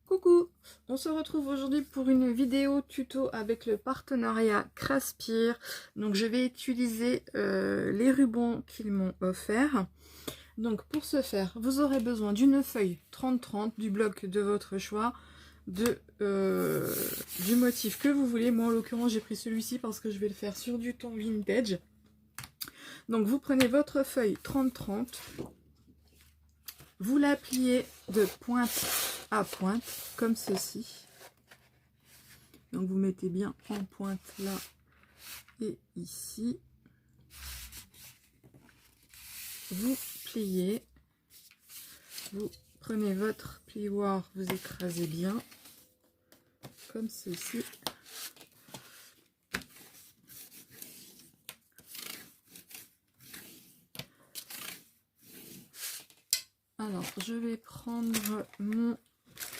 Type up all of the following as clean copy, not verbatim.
Coucou, on se retrouve aujourd'hui pour une vidéo tuto avec le partenariat Craspir. Donc je vais utiliser les rubans qu'ils m'ont offerts. Donc pour ce faire, vous aurez besoin d'une feuille 30-30 du bloc de votre choix, du motif que vous voulez. Moi en l'occurrence j'ai pris celui-ci parce que je vais le faire sur du ton vintage. Donc vous prenez votre feuille 30-30, vous la pliez de pointe à pointe comme ceci. Donc vous mettez bien en pointe là et ici. Vous pliez, vous prenez votre plioir, vous écrasez bien comme ceci. Alors je vais prendre mon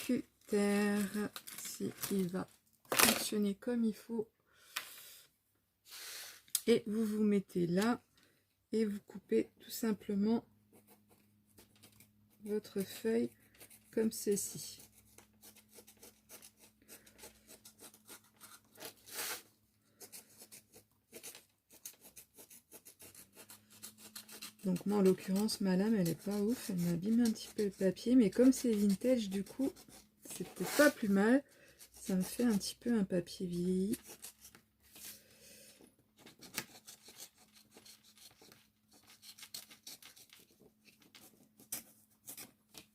cutter si il va fonctionner comme il faut, et vous vous mettez là et vous coupez tout simplement votre feuille comme ceci. Donc moi en l'occurrence ma lame elle est pas ouf, elle m'abîme un petit peu le papier, mais comme c'est vintage du coup c'est peut-être pas plus mal, ça me fait un petit peu un papier vieilli.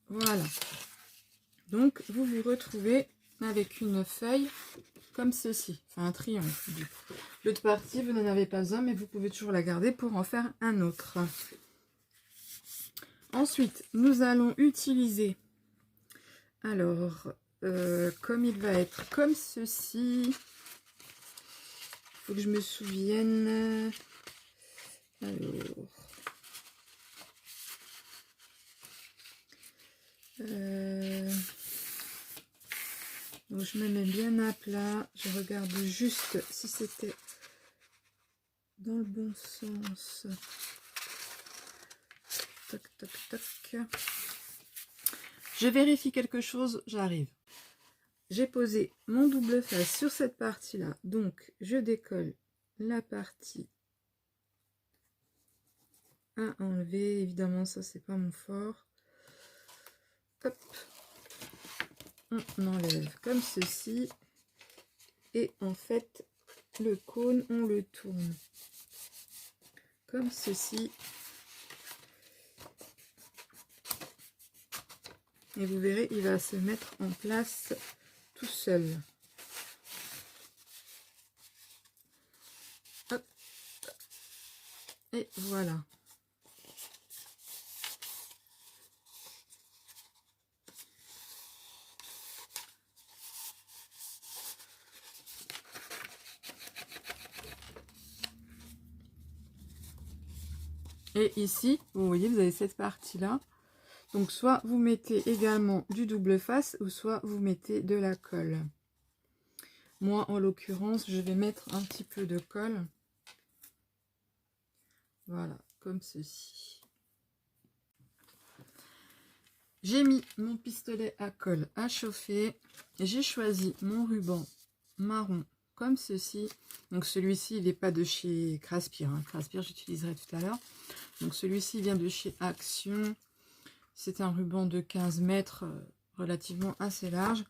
Voilà, donc vous vous retrouvez avec une feuille comme ceci, enfin un triangle du coup. L'autre partie vous n'en avez pas besoin, mais vous pouvez toujours la garder pour en faire un autre. Ensuite nous allons utiliser, alors comme il va être comme ceci, il faut que je me souvienne. Alors donc je me mets bien à plat, je regarde juste si c'était dans le bon sens. Toc toc toc. Je vérifie quelque chose, j'arrive. J'ai posé mon double face sur cette partie là, donc je décolle la partie à enlever. Évidemment ça c'est pas mon fort. Hop, on enlève comme ceci, et en fait le cône on le tourne comme ceci, et vous verrez il va se mettre en place tout seul. Hop. Et voilà. Et ici, vous voyez, vous avez cette partie-là. Donc, soit vous mettez également du double face, ou soit vous mettez de la colle. Moi, en l'occurrence, je vais mettre un petit peu de colle. Voilà, comme ceci. J'ai mis mon pistolet à colle à chauffer. J'ai choisi mon ruban marron comme ceci. Donc celui-ci, il n'est pas de chez Craspir. Hein. Craspir, j'utiliserai tout à l'heure. Donc celui-ci vient de chez Action. C'est un ruban de 15 mètres, relativement assez large.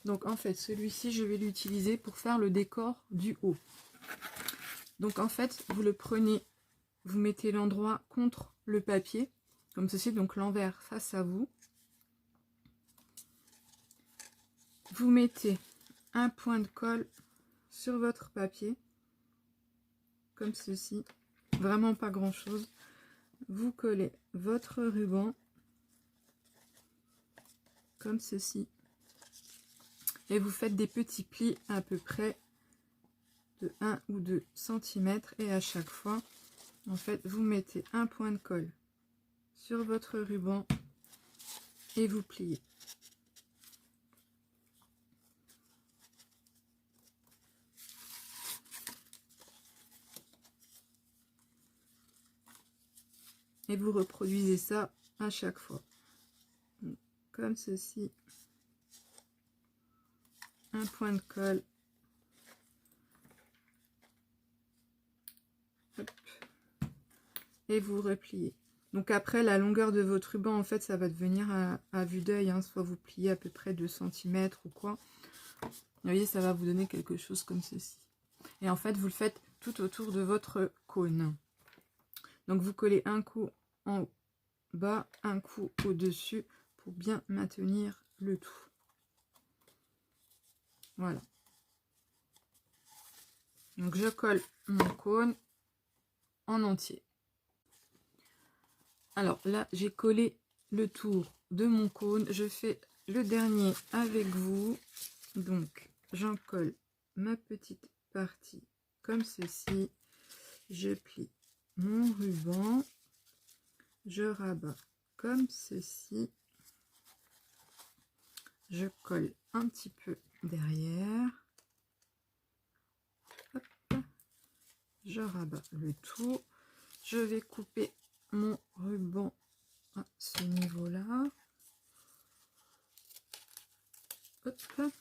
Donc en fait, celui-ci, je vais l'utiliser pour faire le décor du haut. Donc en fait, vous le prenez, vous mettez l'endroit contre le papier, comme ceci, donc l'envers face à vous. Vous mettez un point de colle sur votre papier, comme ceci, vraiment pas grand chose. Vous collez votre ruban, comme ceci, et vous faites des petits plis à peu près de 1 ou 2 cm, et à chaque fois, en fait, vous mettez un point de colle sur votre ruban et vous pliez. Et vous reproduisez ça à chaque fois. Donc, comme ceci. un point de colle. Hop. Et vous repliez. Donc après, la longueur de votre ruban, en fait, ça va devenir à vue d'œil, hein, soit vous pliez à peu près 2 cm ou quoi. Vous voyez, ça va vous donner quelque chose comme ceci. Et en fait, vous le faites tout autour de votre cône. Donc vous collez un coup en bas, un coup au-dessus pour bien maintenir le tout. Voilà. Donc je colle mon cône en entier. Alors là, j'ai collé le tour de mon cône. Je fais le dernier avec vous. Donc, j'en colle ma petite partie comme ceci. Je plie mon ruban. Je rabats comme ceci. Je colle un petit peu derrière. Hop. Je rabats le tout. Je vais couper mon ruban à ce niveau-là. Hop.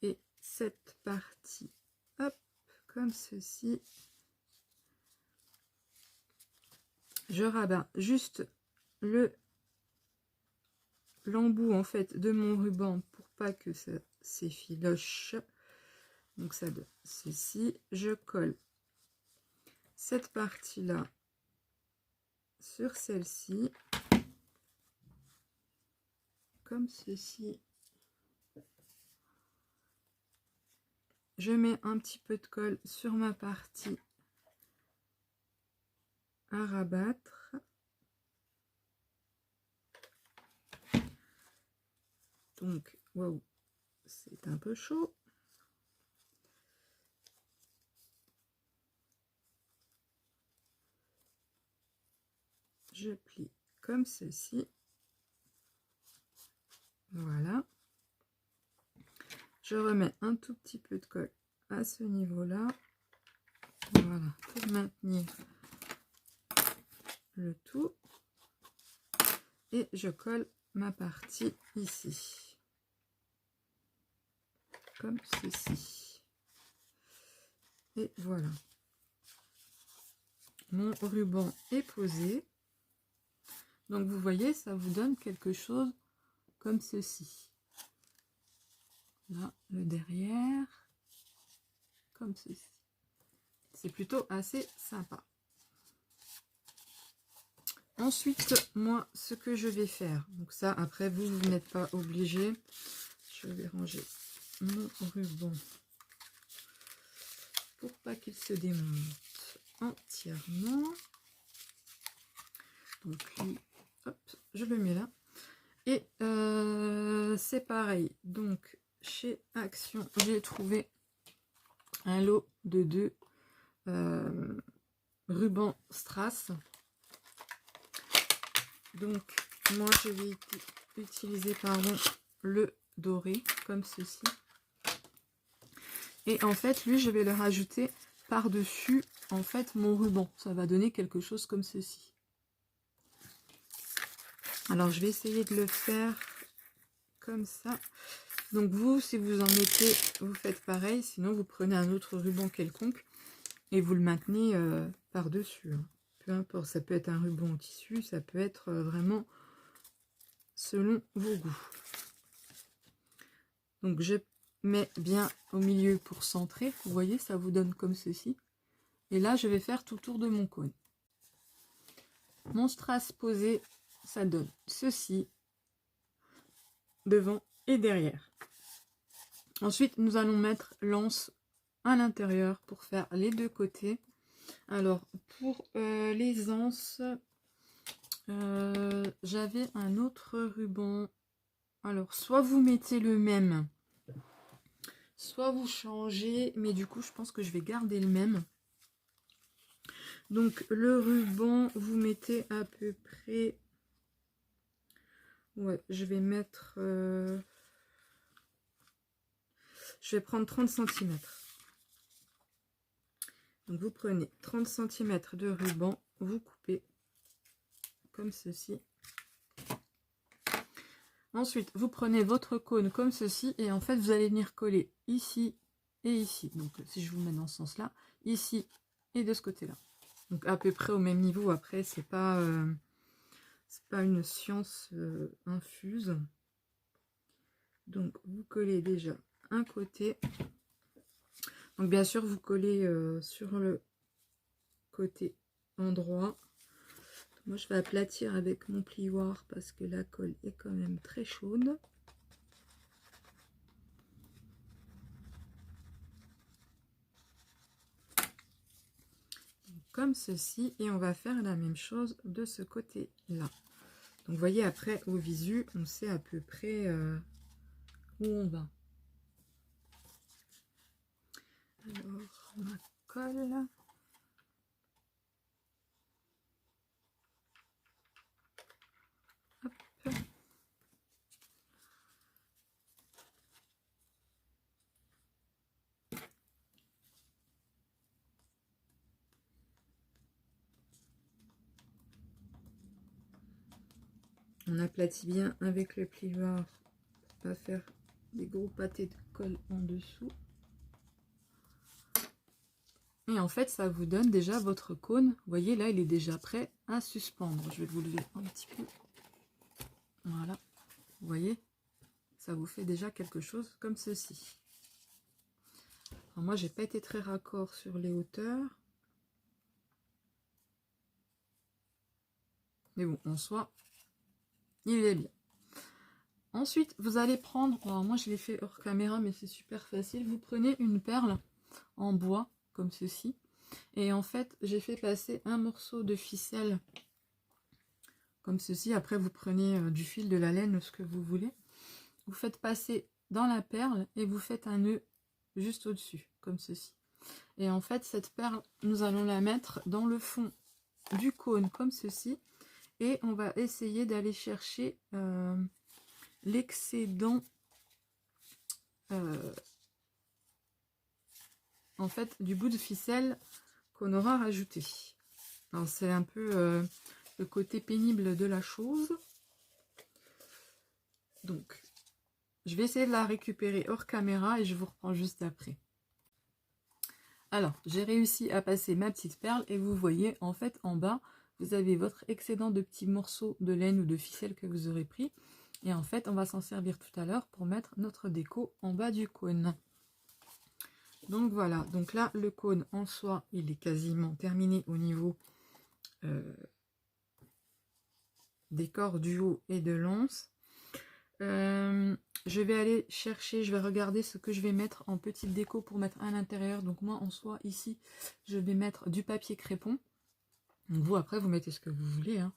Et cette partie, hop, comme ceci. Je rabats juste l'embout en fait de mon ruban pour pas que ça s'effiloche. Donc ça donne ceci. Je colle cette partie-là sur celle-ci, comme ceci. Je mets un petit peu de colle sur ma partie à rabattre. Donc, waouh, c'est un peu chaud. Je plie comme ceci. Voilà. Je remets un tout petit peu de colle à ce niveau-là. Voilà, pour maintenir le tout. Et je colle ma partie ici. Comme ceci. Et voilà. Mon ruban est posé. Donc vous voyez, ça vous donne quelque chose comme ceci. Là, le derrière, comme ceci. C'est plutôt assez sympa. Ensuite, moi, ce que je vais faire, donc ça, après, vous n'êtes pas obligé. Je vais ranger mon ruban pour pas qu'il se démonte entièrement. Donc, lui, hop, je le mets là. Et c'est pareil. Donc, chez Action, j'ai trouvé un lot de 2 rubans strass. Donc, moi, je vais utiliser, pardon, le doré, comme ceci. Et en fait, lui, je vais le rajouter par-dessus, en fait, mon ruban. Ça va donner quelque chose comme ceci. Alors, je vais essayer de le faire comme ça. Donc, vous, si vous en mettez, vous faites pareil. Sinon, vous prenez un autre ruban quelconque et vous le maintenez par-dessus. Hein. Peu importe, ça peut être un ruban en tissu, ça peut être vraiment selon vos goûts. Donc, je mets bien au milieu pour centrer. Vous voyez, ça vous donne comme ceci. Et là, je vais faire tout le tour de mon cône. Mon strass posé, ça donne ceci, devant et derrière. Ensuite, nous allons mettre l'anse à l'intérieur pour faire les deux côtés. Alors, pour les anses, j'avais un autre ruban. Alors, soit vous mettez le même, soit vous changez, mais du coup, je pense que je vais garder le même. Donc, le ruban, vous mettez à peu près... Ouais, je vais mettre... Je vais prendre 30 cm. Donc, vous prenez 30 cm de ruban, vous coupez comme ceci. Ensuite, vous prenez votre cône comme ceci et en fait, vous allez venir coller ici et ici. Donc, si je vous mets dans ce sens-là, ici et de ce côté-là. Donc, à peu près au même niveau. Après, c'est pas une science infuse. Donc, vous collez déjà un côté. Donc, bien sûr, vous collez sur le côté endroit. Moi, je vais aplatir avec mon plioir parce que la colle est quand même très chaude. Comme ceci. Et on va faire la même chose de ce côté-là. Donc, vous voyez, après, au visu, on sait à peu près où on va. Alors, ma colle. Hop. On aplatit bien avec le plioir pour pas faire des gros pâtés de colle en dessous. Et en fait, ça vous donne déjà votre cône. Vous voyez, là, il est déjà prêt à suspendre. Je vais vous lever un petit peu. Voilà. Vous voyez, ça vous fait déjà quelque chose comme ceci. Alors moi, j'ai pas été très raccord sur les hauteurs. Mais bon, en soi, il est bien. Ensuite, vous allez prendre... Alors moi, je l'ai fait hors caméra, mais c'est super facile. Vous prenez une perle en bois, comme ceci. Et en fait, j'ai fait passer un morceau de ficelle comme ceci. Après, vous prenez du fil, de la laine, ce que vous voulez. Vous faites passer dans la perle et vous faites un nœud juste au-dessus, comme ceci. Et en fait, cette perle, nous allons la mettre dans le fond du cône, comme ceci. Et on va essayer d'aller chercher l'excédent en fait, du bout de ficelle qu'on aura rajouté. Alors, c'est un peu le côté pénible de la chose. Donc, je vais essayer de la récupérer hors caméra et je vous reprends juste après. Alors, j'ai réussi à passer ma petite perle et vous voyez, en fait, en bas, vous avez votre excédent de petits morceaux de laine ou de ficelle que vous aurez pris. Et en fait, on va s'en servir tout à l'heure pour mettre notre déco en bas du cône. Donc voilà, donc là, le cône en soi, il est quasiment terminé au niveau des corps du haut et de l'anse. Je vais aller chercher, je vais regarder ce que je vais mettre en petite déco pour mettre à l'intérieur. Donc moi, en soi, ici, je vais mettre du papier crépon. Donc vous, après, vous mettez ce que vous voulez, hein.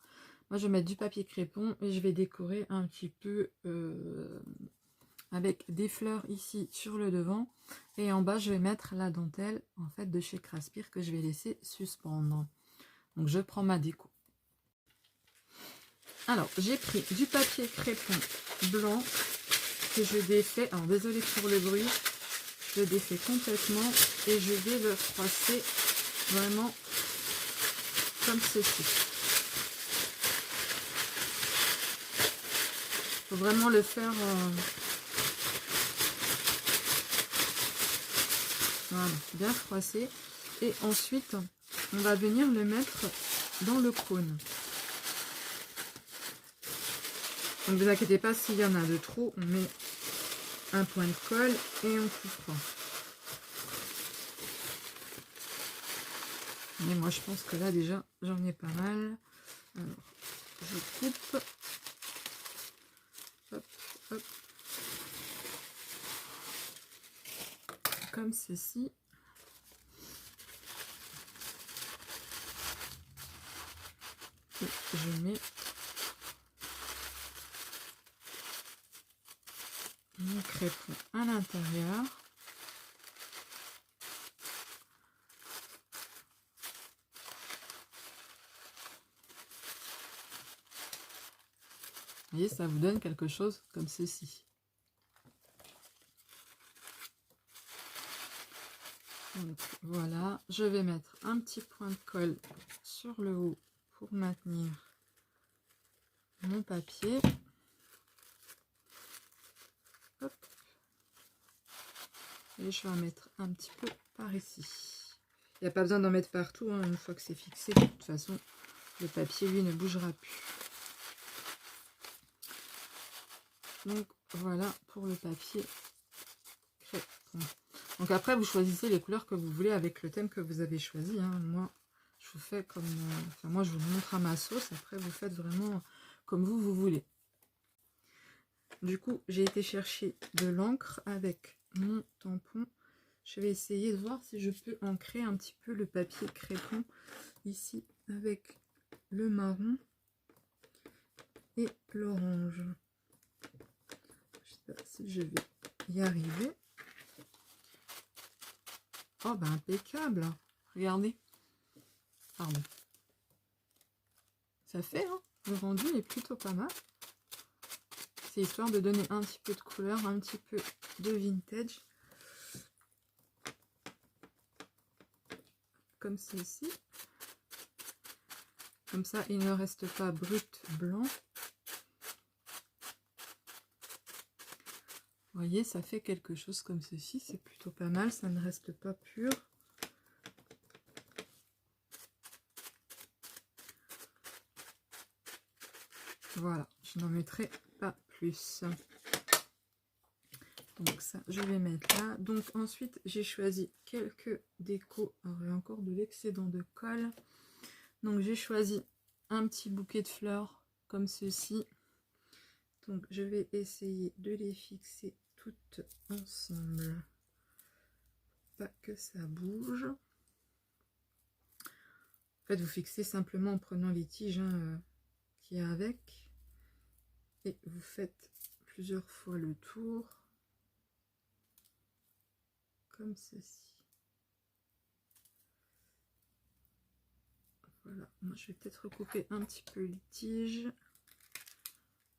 Moi, je vais mettre du papier crépon et je vais décorer un petit peu avec des fleurs ici sur le devant. Et en bas, je vais mettre la dentelle, en fait, de chez Craspir que je vais laisser suspendre. Donc, je prends ma déco. Alors, j'ai pris du papier crépon blanc que je défais. Alors, désolé pour le bruit. Je défais complètement et je vais le froisser vraiment comme ceci. Il faut vraiment le faire... voilà, bien froissé. Et ensuite, on va venir le mettre dans le cône. Donc, ne vous inquiétez pas, s'il y en a de trop, on met un point de colle et on coupe. Mais moi, je pense que là, déjà, j'en ai pas mal. Alors, je coupe. Hop, hop. Comme ceci. Et je mets mon crépon à l'intérieur. Vous voyez, ça vous donne quelque chose comme ceci. Donc, voilà, je vais mettre un petit point de colle sur le haut pour maintenir mon papier. Et je vais en mettre un petit peu par ici. Il n'y a pas besoin d'en mettre partout, hein, une fois que c'est fixé. De toute façon, le papier, lui, ne bougera plus. Donc, voilà pour le papier crépon. Donc après, vous choisissez les couleurs que vous voulez avec le thème que vous avez choisi. Hein. Moi, je vous fais comme... enfin, moi, je vous montre à ma sauce. Après, vous faites vraiment comme vous voulez. Du coup, j'ai été chercher de l'encre avec mon tampon. Je vais essayer de voir si je peux ancrer un petit peu le papier crépon ici avec le marron et l'orange. Je sais pas si je vais y arriver. Oh, bah impeccable. Regardez. Pardon. Ça fait, hein, le rendu est plutôt pas mal. C'est histoire de donner un petit peu de couleur, un petit peu de vintage. Comme ceci. Comme ça, il ne reste pas brut blanc. Vous voyez, ça fait quelque chose comme ceci. C'est plutôt pas mal, ça ne reste pas pur. Voilà, je n'en mettrai pas plus. Donc ça, je vais mettre là. Donc ensuite, j'ai choisi quelques décos. Alors, il y a encore de l'excédent de colle. Donc j'ai choisi un petit bouquet de fleurs comme ceci. Donc je vais essayer de les fixer toutes ensemble. Pas que ça bouge. En fait, vous fixez simplement en prenant les tiges hein, qu'il y a avec. Et vous faites plusieurs fois le tour. Comme ceci. Voilà, moi je vais peut-être recouper un petit peu les tiges,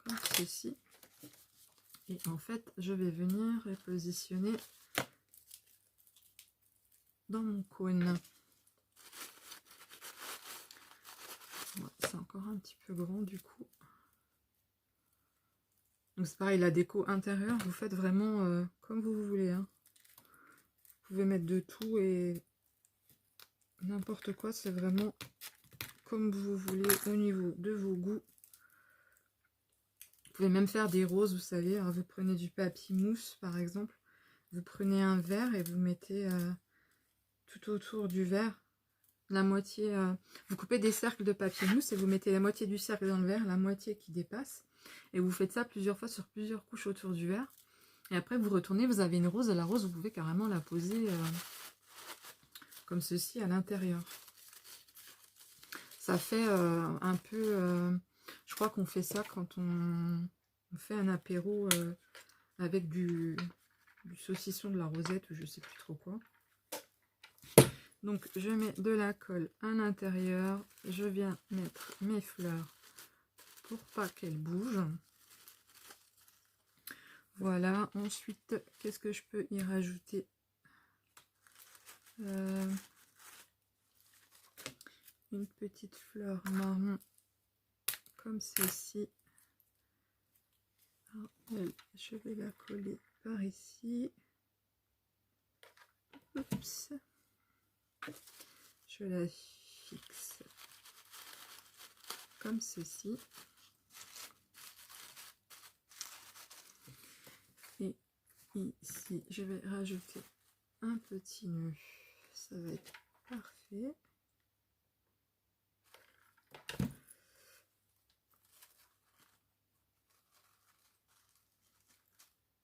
comme ceci. Et en fait, je vais venir les positionner dans mon cône. Ouais, c'est encore un petit peu grand du coup. Donc c'est pareil, la déco intérieure, vous faites vraiment comme vous voulez. Hein. Vous pouvez mettre de tout et n'importe quoi, c'est vraiment comme vous voulez au niveau de vos goûts. Vous pouvez même faire des roses, vous savez, alors vous prenez du papier mousse par exemple, vous prenez un verre et vous mettez tout autour du verre, la moitié, vous coupez des cercles de papier mousse et vous mettez la moitié du cercle dans le verre, la moitié qui dépasse, et vous faites ça plusieurs fois sur plusieurs couches autour du verre, et après vous retournez, vous avez une rose, et la rose vous pouvez carrément la poser comme ceci à l'intérieur. Ça fait un peu, je crois qu'on fait ça quand on fait un apéro avec du saucisson, de la rosette ou je sais plus trop quoi. Donc je mets de la colle à l'intérieur, je viens mettre mes fleurs pour pas qu'elles bougent. Voilà, ensuite qu'est-ce que je peux y rajouter? Une petite fleur marron comme ceci. Alors, elle, je vais la coller par ici. Oups. Je la fixe comme ceci. Et ici, je vais rajouter un petit nœud. Ça va être parfait.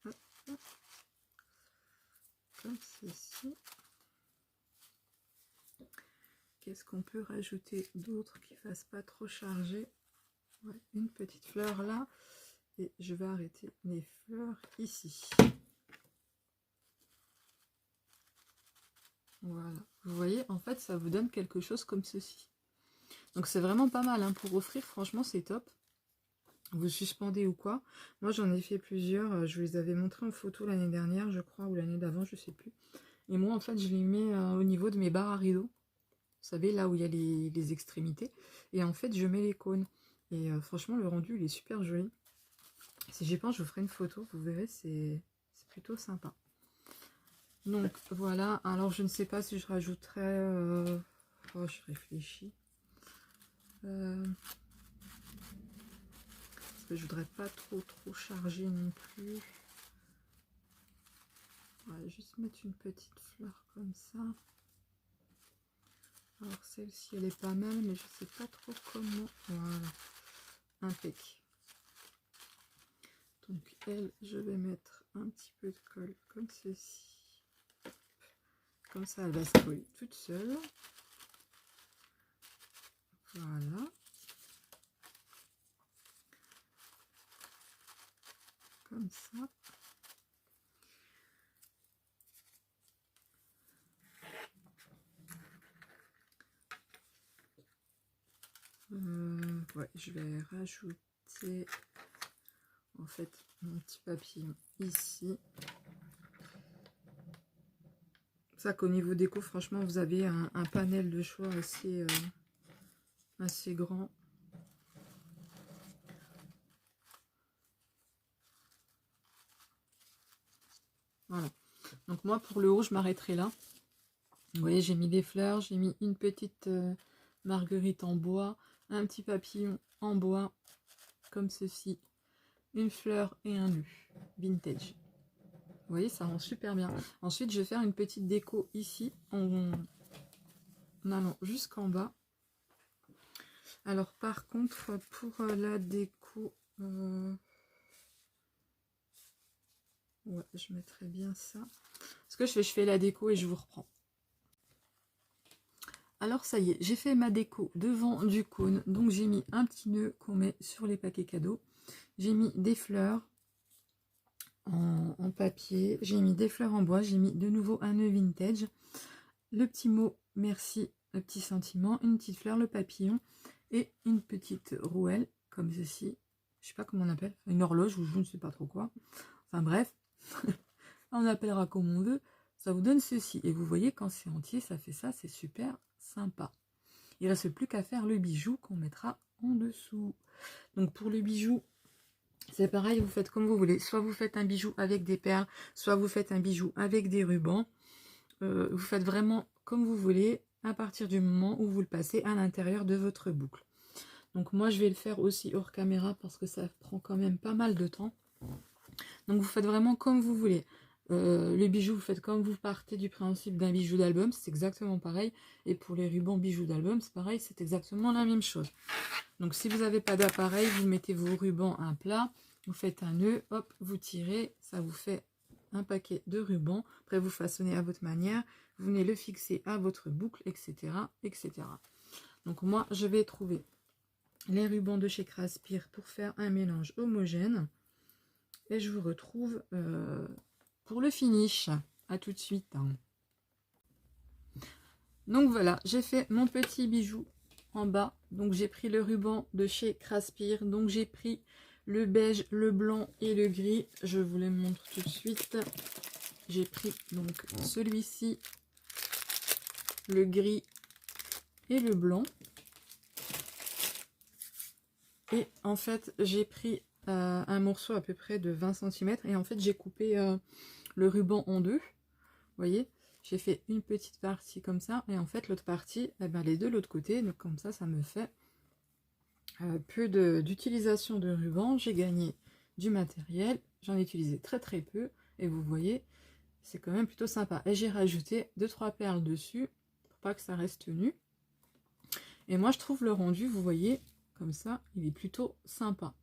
Hop, hop. Comme ceci. Qu'est-ce qu'on peut rajouter d'autre qui ne fasse pas trop chargé? Ouais, une petite fleur là. Et je vais arrêter les fleurs ici. Voilà. Vous voyez, en fait, ça vous donne quelque chose comme ceci. Donc c'est vraiment pas mal hein, pour offrir. Franchement, c'est top. Vous suspendez ou quoi. Moi, j'en ai fait plusieurs. Je vous les avais montrés en photo l'année dernière, je crois, ou l'année d'avant, je sais plus. Et moi, en fait, je les mets au niveau de mes barres à rideaux. Vous savez, là où il y a les extrémités. Et en fait, je mets les cônes. Et franchement, le rendu, il est super joli. Si j'y pense, je vous ferai une photo. Vous verrez, c'est plutôt sympa. Donc voilà, alors je ne sais pas si je rajouterai... Oh, je réfléchis. Parce que je voudrais pas trop charger non plus. On va juste mettre une petite fleur comme ça. Alors celle-ci elle est pas mal, mais je sais pas trop comment. Voilà, impec. Donc elle, je vais mettre un petit peu de colle comme ceci. Comme ça, elle va se coller toute seule. Voilà. Comme ça. Ouais, je vais rajouter en fait mon petit papillon ici. Ça qu'au niveau déco, franchement, vous avez un panel de choix assez grand. Voilà. Donc moi, pour le haut, je m'arrêterai là. Vous voyez, j'ai mis des fleurs, j'ai mis une petite marguerite en bois, un petit papillon en bois, comme ceci, une fleur et un nœud vintage. Vous voyez, ça rend super bien. Ensuite, je vais faire une petite déco ici, en allant jusqu'en bas. Alors, par contre, pour la déco, ouais, je mettrai bien ça. Ce que je fais la déco et je vous reprends. Alors ça y est, j'ai fait ma déco devant du cône. Donc j'ai mis un petit nœud qu'on met sur les paquets cadeaux. J'ai mis des fleurs en papier. J'ai mis des fleurs en bois. J'ai mis de nouveau un nœud vintage. Le petit mot merci, le petit sentiment, une petite fleur, le papillon et une petite rouelle comme ceci. Je sais pas comment on appelle, une horloge ou je ne sais pas trop quoi. Enfin bref, on appellera comme on veut. Ça vous donne ceci. Et vous voyez, quand c'est entier, ça fait ça. C'est super sympa. Il ne reste plus qu'à faire le bijou qu'on mettra en dessous. Donc pour le bijou, c'est pareil, vous faites comme vous voulez. Soit vous faites un bijou avec des perles, soit vous faites un bijou avec des rubans. Vous faites vraiment comme vous voulez à partir du moment où vous le passez à l'intérieur de votre boucle. Donc moi je vais le faire aussi hors caméra parce que ça prend quand même pas mal de temps. Donc vous faites vraiment comme vous voulez. Le bijou, vous faites comme vous partez du principe d'un bijou d'album, c'est exactement pareil. Et pour les rubans bijoux d'album, c'est pareil, c'est exactement la même chose. Donc si vous n'avez pas d'appareil, vous mettez vos rubans à plat, vous faites un nœud, hop, vous tirez, ça vous fait un paquet de rubans. Après vous façonnez à votre manière, vous venez le fixer à votre boucle, etc. etc. Donc moi, je vais trouver les rubans de chez Craspir pour faire un mélange homogène. Et je vous retrouve pour le finish. À tout de suite. Donc voilà, j'ai fait mon petit bijou en bas. Donc j'ai pris le ruban de chez Craspir. Donc j'ai pris le beige, le blanc et le gris. Je vous les montre tout de suite. J'ai pris donc celui-ci, le gris et le blanc. Et en fait, j'ai pris un morceau à peu près de 20 cm. Et en fait, j'ai coupé le ruban en deux. Vous voyez, j'ai fait une petite partie comme ça. Et en fait, l'autre partie, eh ben, elle est de l'autre côté. Donc comme ça me fait peu d'utilisation de ruban. J'ai gagné du matériel. J'en ai utilisé très peu. Et vous voyez, c'est quand même plutôt sympa. Et j'ai rajouté 2-3 perles dessus pour pas que ça reste nu. Et moi, je trouve le rendu, vous voyez, comme ça, il est plutôt sympa.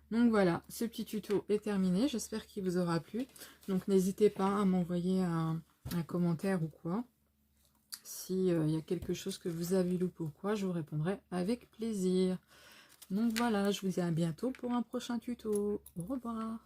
Donc voilà, ce petit tuto est terminé. J'espère qu'il vous aura plu. Donc n'hésitez pas à m'envoyer un commentaire ou quoi. S'il y a quelque chose que vous avez loupé ou quoi, je vous répondrai avec plaisir. Donc voilà, je vous dis à bientôt pour un prochain tuto. Au revoir.